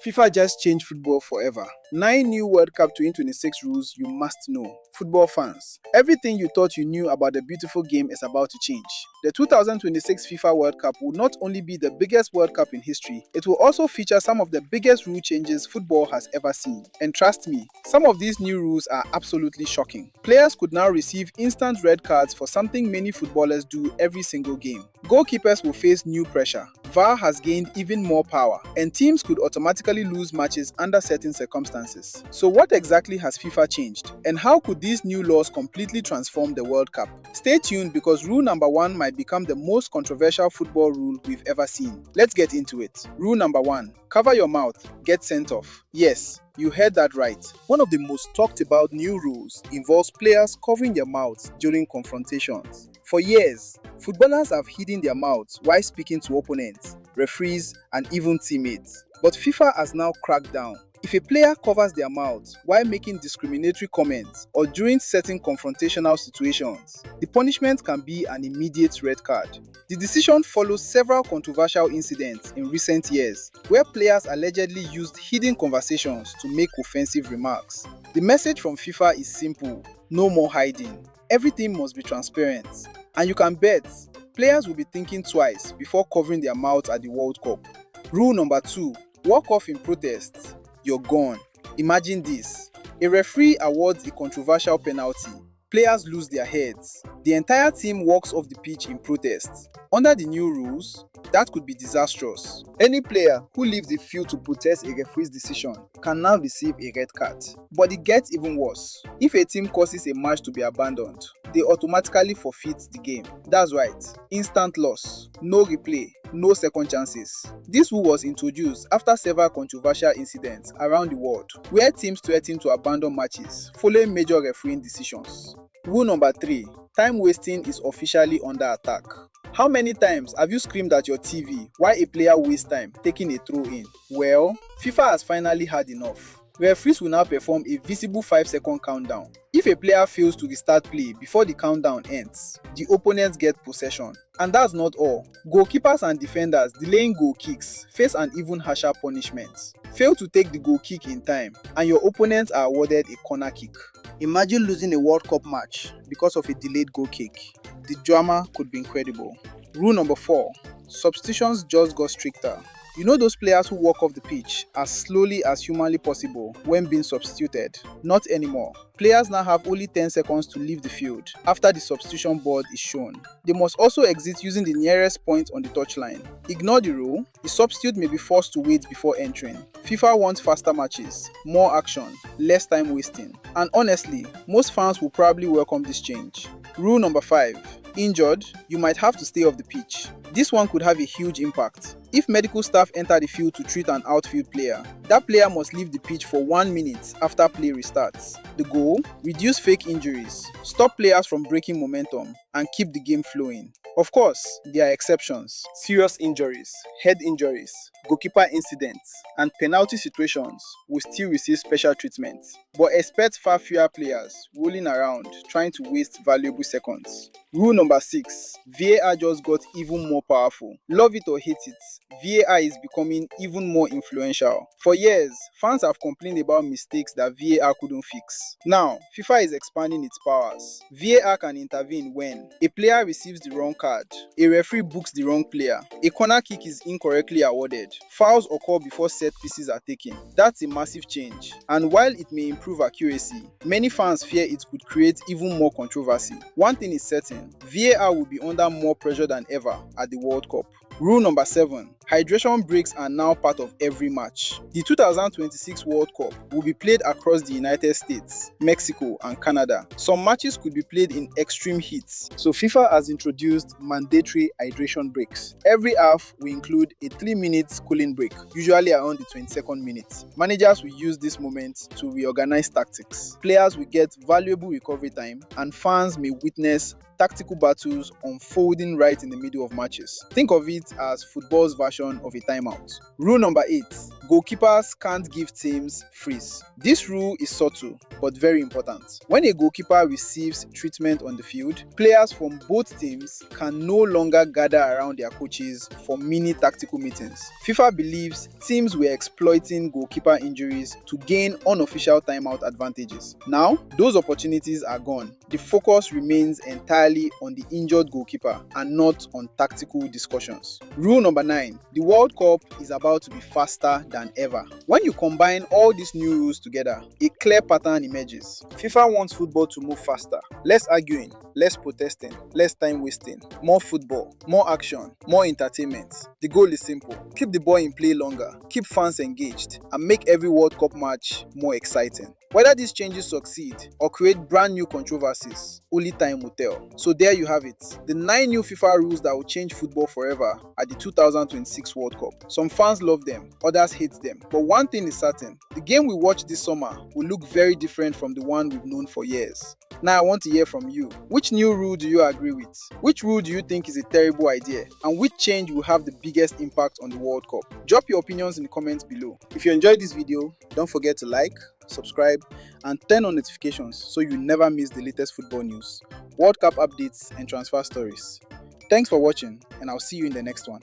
FIFA just changed football forever. 9 new World Cup 2026 rules you must know. Football fans, everything you thought you knew about the beautiful game is about to change. The 2026 FIFA World Cup will not only be the biggest World Cup in history, it will also feature some of the biggest rule changes football has ever seen. And trust me, some of these new rules are absolutely shocking. Players could now receive instant red cards for something many footballers do every single game. Goalkeepers will face new pressure. VAR has gained even more power, and teams could automatically lose matches under certain circumstances. So what exactly has FIFA changed? And how could these new laws completely transform the World Cup? Stay tuned because rule number 1 might become the most controversial football rule we've ever seen. Let's get into it. Rule number 1. Cover your mouth, get sent off. Yes, you heard that right. One of the most talked about new rules involves players covering their mouths during confrontations. For years, footballers have hidden their mouths while speaking to opponents, referees, and even teammates. But FIFA has now cracked down. If a player covers their mouths while making discriminatory comments or during certain confrontational situations, the punishment can be an immediate red card. The decision follows several controversial incidents in recent years where players allegedly used hidden conversations to make offensive remarks. The message from FIFA is simple: no more hiding. Everything must be transparent. And you can bet players will be thinking twice before covering their mouths at the World Cup. Rule number 2. Walk off in protest. You're gone. Imagine this. A referee awards a controversial penalty. Players lose their heads. The entire team walks off the pitch in protest. Under the new rules, that could be disastrous. Any player who leaves the field to protest a referee's decision can now receive a red card. But it gets even worse. If a team causes a match to be abandoned, they automatically forfeit the game. That's right, instant loss, no replay, no second chances. This rule was introduced after several controversial incidents around the world where teams threatened to abandon matches following major refereeing decisions. Rule number 3. Time wasting is officially under attack. How many times have you screamed at your TV while a player wastes time taking a throw in? Well, FIFA has finally had enough. Referees will now perform a visible 5-second countdown. If a player fails to restart play before the countdown ends, the opponents get possession. And that's not all. Goalkeepers and defenders delaying goal kicks face an even harsher punishment. Fail to take the goal kick in time, and your opponents are awarded a corner kick. Imagine losing a World Cup match because of a delayed goal kick. The drama could be incredible. Rule number 4. Substitutions just got stricter. You know those players who walk off the pitch as slowly as humanly possible when being substituted? Not anymore. Players now have only 10 seconds to leave the field after the substitution board is shown. They must also exit using the nearest point on the touchline. Ignore the rule, the substitute may be forced to wait before entering. FIFA wants faster matches, more action, less time wasting. And honestly, most fans will probably welcome this change. Rule number 5. Injured, you might have to stay off the pitch. This one could have a huge impact. If medical staff enter the field to treat an outfield player, that player must leave the pitch for 1 minute after play restarts. The goal? Reduce fake injuries, stop players from breaking momentum, and keep the game flowing. Of course, there are exceptions. Serious injuries, head injuries, goalkeeper incidents, and penalty situations will still receive special treatment. But expect far fewer players rolling around trying to waste valuable seconds. Rule number 6. VAR just got even more powerful. Love it or hate it, VAR is becoming even more influential. For years, fans have complained about mistakes that VAR couldn't fix. Now, FIFA is expanding its powers. VAR can intervene when a player receives the wrong card, a referee books the wrong player, a corner kick is incorrectly awarded, fouls occur before set pieces are taken. That's a massive change. And while it may improve accuracy, many fans fear it could create even more controversy. One thing is certain, VAR will be under more pressure than ever at the World Cup. Rule number 7. Hydration breaks are now part of every match. The 2026 World Cup will be played across the United States, Mexico, and Canada. Some matches could be played in extreme heat, so FIFA has introduced mandatory hydration breaks. Every half will include a 3-minute cooling break, usually around the 22nd minute. Managers will use this moment to reorganize tactics. Players will get valuable recovery time, and fans may witness tactical battles unfolding right in the middle of matches. Think of it as football's version version of a timeout. Rule number 8. Goalkeepers can't give teams frees. This rule is subtle but very important. When a goalkeeper receives treatment on the field, players from both teams can no longer gather around their coaches for mini tactical meetings. FIFA believes teams were exploiting goalkeeper injuries to gain unofficial timeout advantages. Now, those opportunities are gone. The focus remains entirely on the injured goalkeeper and not on tactical discussions. Rule number 9. The World Cup is about to be faster than ever. When you combine all these new rules together, a clear pattern emerges. FIFA wants football to move faster. Less arguing, less protesting, less time wasting, more football, more action, more entertainment. The goal is simple: keep the ball in play longer, keep fans engaged, and make every World Cup match more exciting. Whether these changes succeed or create brand new controversies, only time will tell. So there you have it. The 9 new FIFA rules that will change football forever at the 2026 World Cup. Some fans love them, others hate them. But one thing is certain: the game we watch this summer will look very different from the one we've known for years. Now I want to hear from you. Which new rule do you agree with? Which rule do you think is a terrible idea? And which change will have the biggest impact on the World Cup? Drop your opinions in the comments below. If you enjoyed this video, don't forget to like, subscribe, and turn on notifications so you never miss the latest football news, World Cup updates, and transfer stories. Thanks for watching, and I'll see you in the next one.